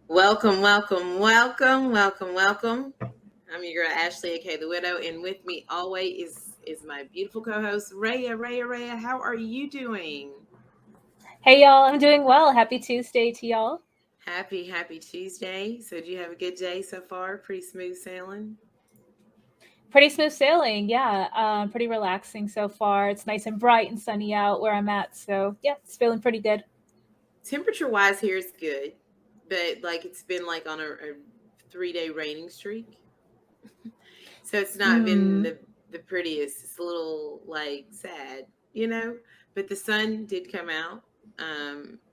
Welcome, welcome, welcome, welcome, welcome. I'm your girl Ashley, aka the Widow, and with me always is my beautiful co-host Raya. Raya, how are you doing? Hey y'all, I'm doing well. Happy Tuesday to y'all. Happy Tuesday. So, do you have a good day so far? Pretty smooth sailing. Pretty smooth sailing, yeah. Pretty relaxing so far. It's nice and bright and sunny out where I'm at, so yeah, it's feeling pretty good. Temperature wise, here is good, but like it's been like on a 3 day raining streak, so it's not been Mm. the prettiest. It's a little like sad, you know. But the sun did come out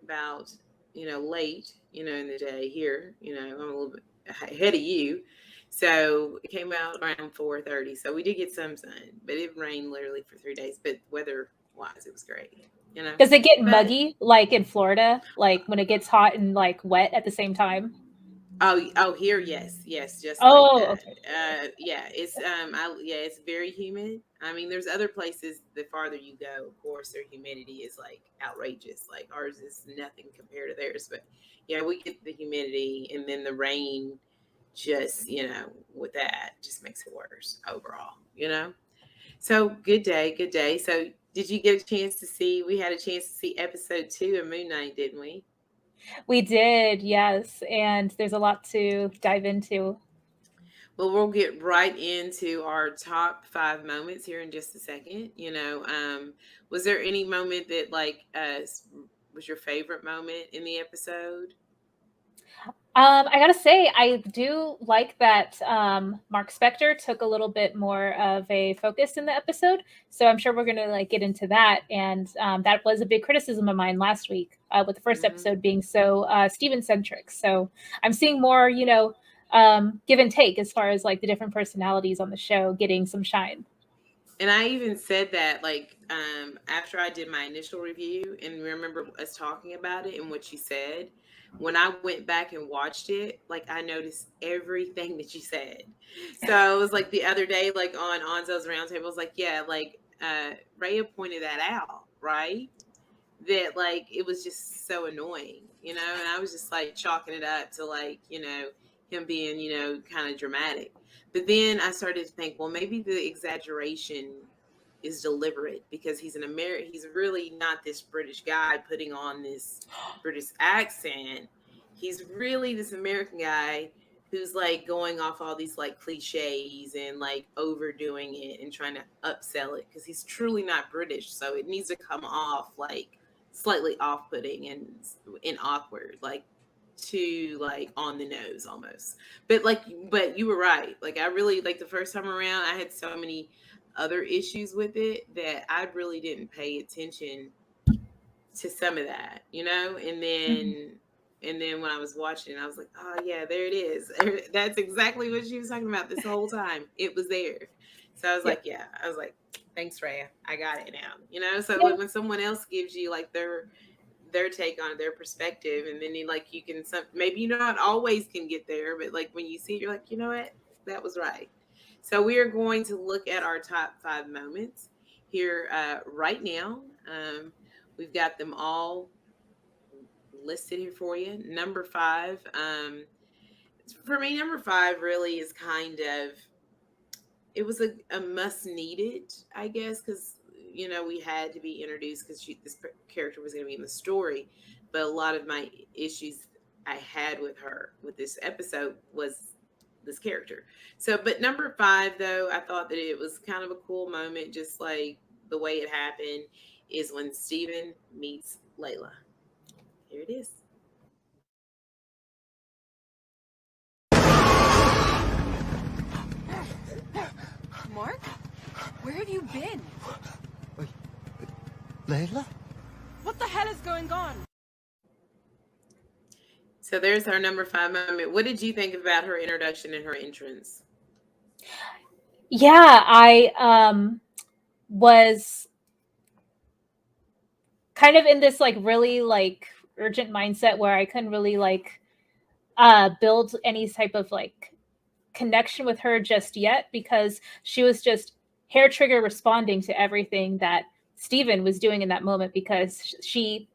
about late in the day here. I'm a little bit ahead of you, so it came out around 4:30. So we did get some sun, but it rained literally for 3 days. But weather wise, it was great, you know. Does it get But muggy like in Florida, like when it gets hot and like wet at the same time? oh, here, yes, just like Oh, that. okay. Yeah, it's very humid. I mean, there's other places. The farther you go, of course, their humidity is like outrageous. Like ours is nothing compared to theirs. But yeah, we get the humidity, and then the rain. Just with that, just makes it worse overall. So good day, good day. So did you get a chance to see? We had a chance to see episode 2 of Moon Knight, didn't we? We did, yes, and there's a lot to dive into. Well, we'll get right into our top 5 moments here in just a second. Was there any moment that was your favorite moment in the episode? I gotta say, I do like that Mark Spector took a little bit more of a focus in the episode. So I'm sure we're gonna like get into that, and that was a big criticism of mine last week, with the first Hmm. episode being so Steven centric. So I'm seeing more, give and take as far as like the different personalities on the show getting some shine. And I even said that after I did my initial review and remember us talking about it and what you said. When I went back and watched it, like I noticed everything that you said. So it was like the other day, like on Anzo's roundtable, I was like, yeah, like Raya pointed that out, right? That like it was just so annoying, and I was just like chalking it up to him being, kind of dramatic. But then I started to think, well, maybe the exaggeration is deliberate because he's really not this British guy putting on this British accent. He's really this American guy who's like going off all these like cliches and like overdoing it and trying to upsell it because he's truly not British. So it needs to come off like slightly off-putting and awkward, like too like on the nose almost. But you were right. Like I really like the first time around, I had so many other issues with it that I really didn't pay attention to some of that, Mhm. and then when I was watching, I was like, oh yeah, there it is. That's exactly what she was talking about this whole time. It was there. So I was Yep. like, yeah, I was like, thanks, Raya. I got it now. So Yeah. like when someone else gives you like their take on it, their perspective, and then you can maybe you not always can get there, but like when you see it, you're like, you know what, that was right. So we are going to look at our top 5 moments here right now. We've got them all listed here for you. Number 5, for me, number 5 really is kind of, it was a must needed, I guess, because we had to be introduced because this character was going to be in the story. But a lot of my issues I had with her with this episode was this character. So, but number 5 though, I thought that it was kind of a cool moment, just like the way it happened, is when Steven meets Layla. Here it is. Mark? Where have you been? Wait, Layla? What the hell is going on? So there's our number 5 moment. What did you think about her introduction and her entrance? Yeah, I was kind of in this like really like urgent mindset where I couldn't really like build any type of like connection with her just yet because she was just hair trigger responding to everything that Steven was doing in that moment because she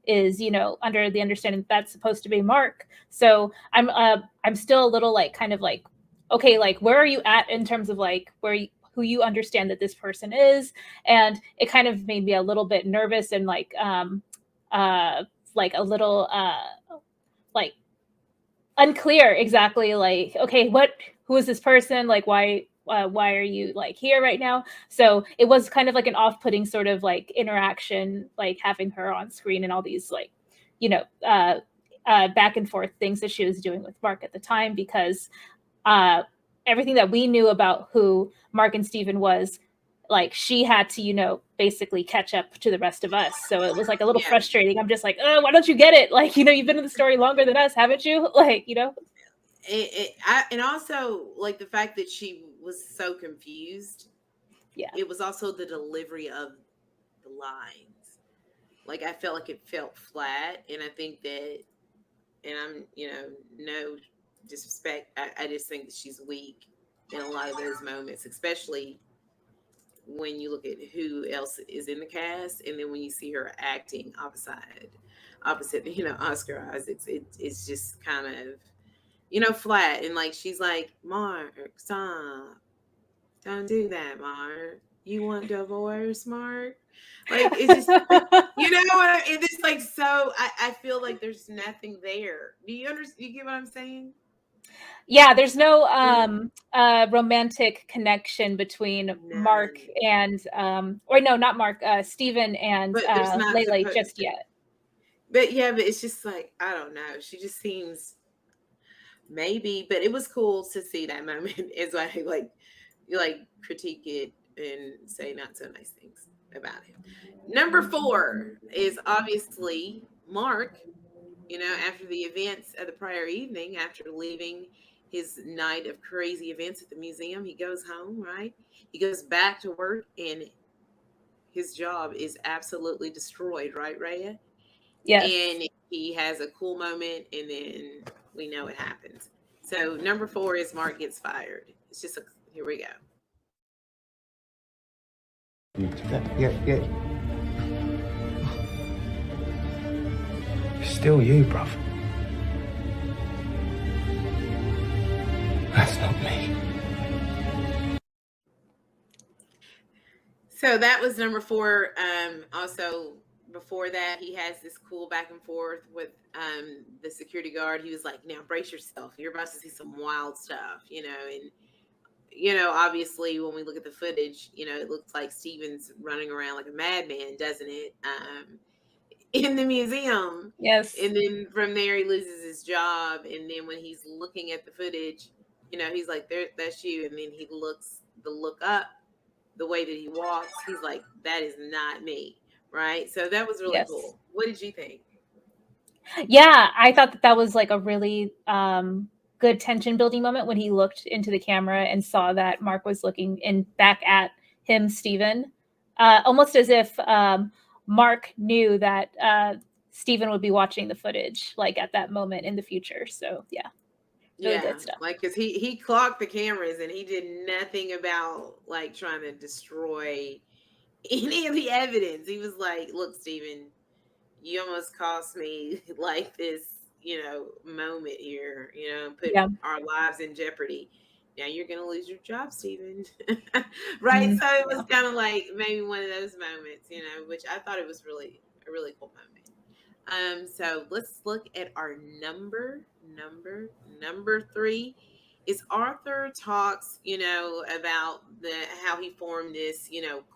is, under the understanding that that's supposed to be Mark. So I'm still a little like kind of like, okay, like where are you at in terms of like who you understand that this person is? And it kind of made me a little bit nervous and like a little like unclear exactly like, okay, who is this person, like why are you like here right now? So it was kind of like an off-putting sort of like interaction, like having her on screen and all these like back and forth things that she was doing with Mark at the time, because everything that we knew about who Mark and Steven was, like she had to, basically catch up to the rest of us. So it was like a little frustrating. I'm just like, oh, why don't you get it? Like, you've been in the story longer than us, haven't you? Like, and also like the fact that she was so confused. Yeah. It was also the delivery of the lines. Like I felt like it felt flat, and I think that, and I'm, no disrespect, I just think that she's weak in a lot of those moments, especially when you look at who else is in the cast, and then when you see her acting opposite, Oscar Isaacs, it's just kind of, flat. And like she's like, Mark, stop, don't do that, Mark. You want divorce, Mark? Like it's just, what it's like. So I feel like there's nothing there. Do you understand? You get what I'm saying? Yeah, there's no romantic connection between Mark and or no, not Mark, Steven and Layla just yet. But it's just like, I don't know. She just seems, maybe, but it was cool to see that moment as I like critique it and say not so nice things about him. Number 4 is obviously Mark. After the events of the prior evening, after leaving his night of crazy events at the museum, he goes home, right? He goes back to work, and his job is absolutely destroyed, right, Raya? Yes. And he has a cool moment, and then we know it happens. So number 4 is Mark gets fired. It's just here we go. Yeah. Still you, bruv. That's not me. So that was number 4. Also, before that, he has this cool back and forth with the security guard. He was like, now brace yourself. You're about to see some wild stuff, and obviously when we look at the footage, it looks like Steven's running around like a madman, doesn't it? In the museum. Yes. And then from there he loses his job, and then when he's looking at the footage, he's like, there, that's you. And then he look up, the way that he walks, he's like, that is not me, right? So that was really cool. What did you think? Yeah, I thought that was like a really good tension building moment when he looked into the camera and saw that Mark was looking back at him, Steven, almost as if Mark knew that Steven would be watching the footage like at that moment in the future. So yeah. Really good stuff. Like, because he clocked the cameras, and he did nothing about like trying to destroy any of the evidence. He was like, look, Steven, you almost cost me like this, moment here, put our lives in jeopardy. Now you're gonna lose your job, Steven. Right? Mm-hmm. So it was kind of like maybe one of those moments, which I thought it was really a really cool moment. So let's look at our number 3 is Arthur talks, about how he formed this,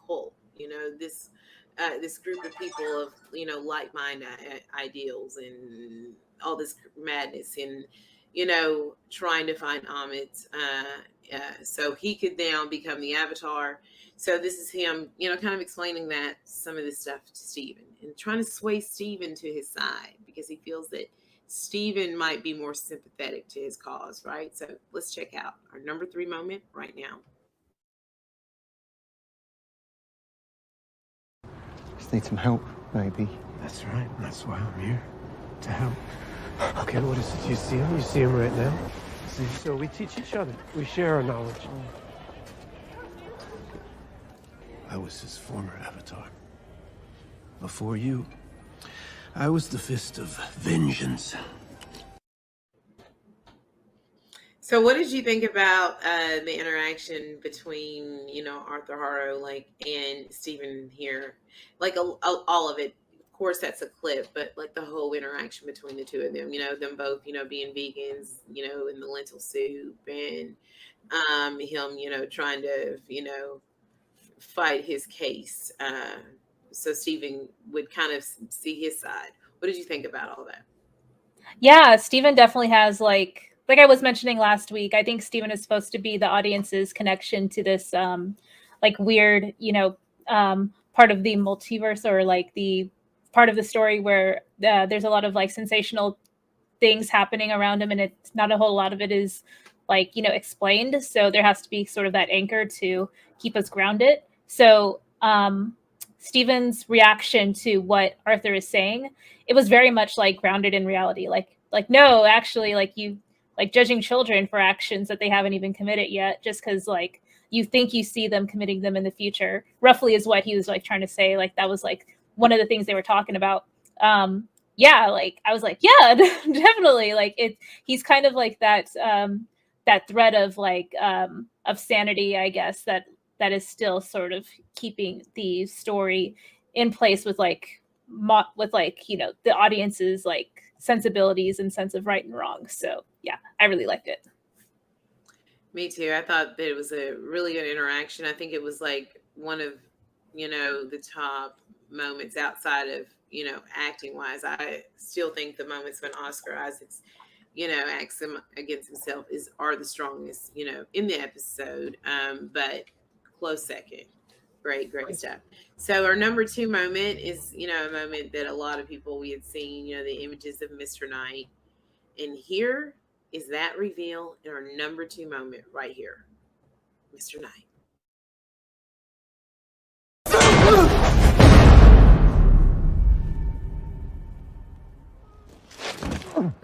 cult, this group of people of, like-minded ideals and all this madness, and, trying to find Amit, so he could now become the Avatar. So this is him, kind of explaining that some of this stuff to Steven and trying to sway Steven to his side, because he feels that Steven might be more sympathetic to his cause, right? So let's check out our number 3 moment right now. Just need some help, maybe. That's right. That's why I'm here. To help. Okay, what is it? You see him? You see him right now? See, so we teach each other. We share our knowledge. I was his former avatar. Before you, I was the fist of vengeance. So, what did you think about the interaction between, Arthur Harrow, and Stephen here? All of it. Of course, that's a clip, but like the whole interaction between the two of them. Them both, being vegans, in the lentil soup, and him, trying to, fight his case. So Stephen would kind of see his side. What did you think about all that? Yeah, Steven definitely has like I was mentioning last week, I think Steven is supposed to be the audience's connection to this like weird, part of the multiverse, or like the part of the story where there's a lot of like sensational things happening around him, and it's not a whole lot of it is like explained, so there has to be sort of that anchor to keep us grounded. So Steven's reaction to what Arthur is saying, it was very much like grounded in reality, like no, actually, like you like judging children for actions that they haven't even committed yet, just because like you think you see them committing them in the future, roughly is what he was like trying to say. Like that was like one of the things they were talking about. Yeah, like I was like, yeah, definitely. Like he's kind of like that thread of like of sanity, I guess, that is still sort of keeping the story in place with like with like the audience's like sensibilities and sense of right and wrong. So yeah, I really liked it. Me too. I thought that it was a really good interaction. I think it was like one of the top moments outside of acting wise. I still think the moments when Oscar Isaac's acts him against himself are the strongest in the episode. But close second. Great stuff. So our number 2 moment is a moment that a lot of people we had seen, the images of Mr. Knight, and here is that reveal in our number 2 moment right here. Mr. Knight.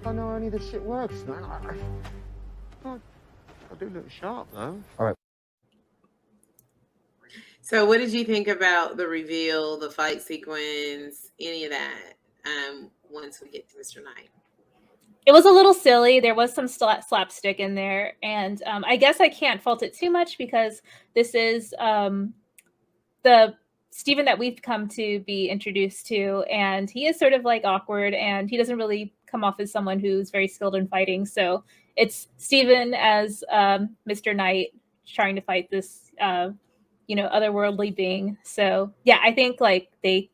I know only this shit works, man. I do look sharp, though. All right. So what did you think about the reveal, the fight sequence, any of that, once we get to Mr. Knight? It was a little silly. There was some slapstick in there, and I guess I can't fault it too much because this is the Stephen that we've come to be introduced to, and he is sort of like awkward, and he doesn't really come off as someone who's very skilled in fighting. So it's Stephen as Mr. Knight trying to fight this otherworldly being. So yeah, I think like they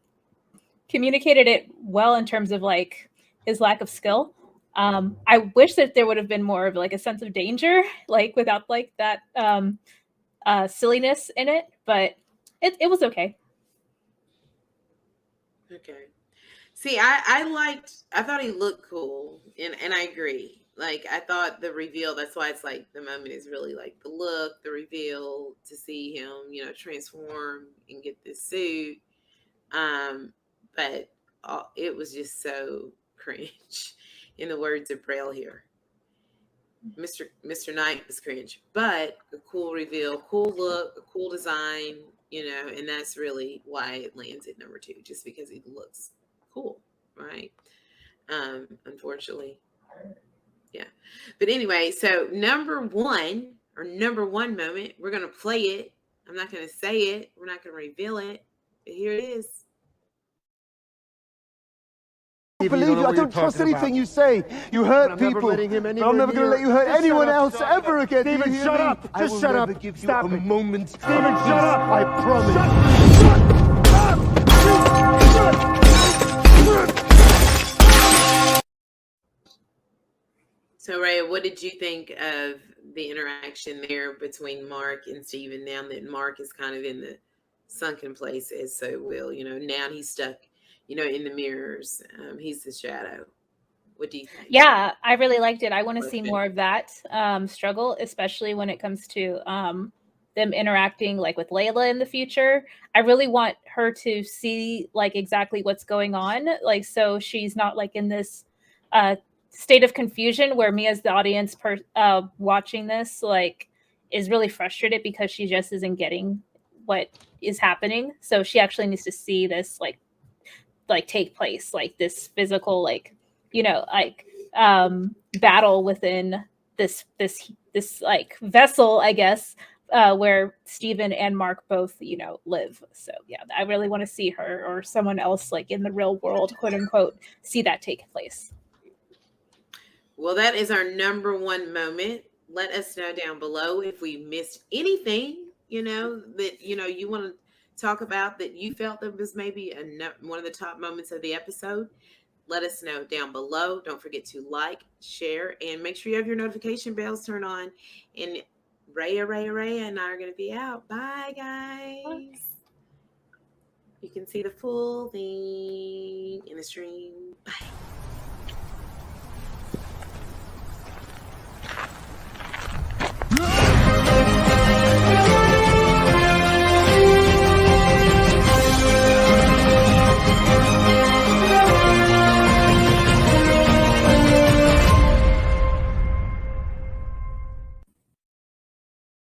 communicated it well in terms of like his lack of skill. I wish that there would have been more of like a sense of danger, like without like that silliness in it, but it was okay. Okay. See, I thought he looked cool, and I agree. Like I thought the reveal, that's why it's like the moment is really like the look, the reveal, to see him, transform and get this suit. But it was just so cringe. In the words of Braille here, Mr. Knight was cringe, but a cool reveal, cool look, a cool design, and that's really why it lands at number 2, just because he looks cool, right? Unfortunately, yeah. But anyway, so number one moment, we're gonna play it. I'm not gonna say it. We're not gonna reveal it. But here it is. I believe you. I don't trust anything you say. You hurt people. I'm never going to let you hurt anyone else ever again. Stephen, shut up! Just shut up! Stop it! Moment. Stephen, shut up! I promise. So, Raya, what did you think of the interaction there between Mark and Stephen? Now that Mark is kind of in the sunken place, as so will, now he's stuck, in the mirrors. He's the shadow. What do you think? Yeah, I really liked it. I want to see more of that struggle, especially when it comes to them interacting like with Layla in the future. I really want her to see like exactly what's going on, like so she's not like in this state of confusion where me as the audience watching this like is really frustrated because she just isn't getting what is happening. So she actually needs to see this like like take place, like this physical, like, you know, like battle within this like vessel, I guess, where Steven and Mark both, you know, live. So yeah, I really want to see her or someone else like in the real world, quote unquote, see that take place. Well, that is our number one moment. Let us know down below if we missed anything, you know, that, you know, you want to talk about that you felt that was maybe one of the top moments of the episode. Let us know down below. Don't forget to like, share, and make sure you have your notification bells turned on. And Raya, and I are going to be out. Bye, guys. You can see the full thing in the stream. Bye.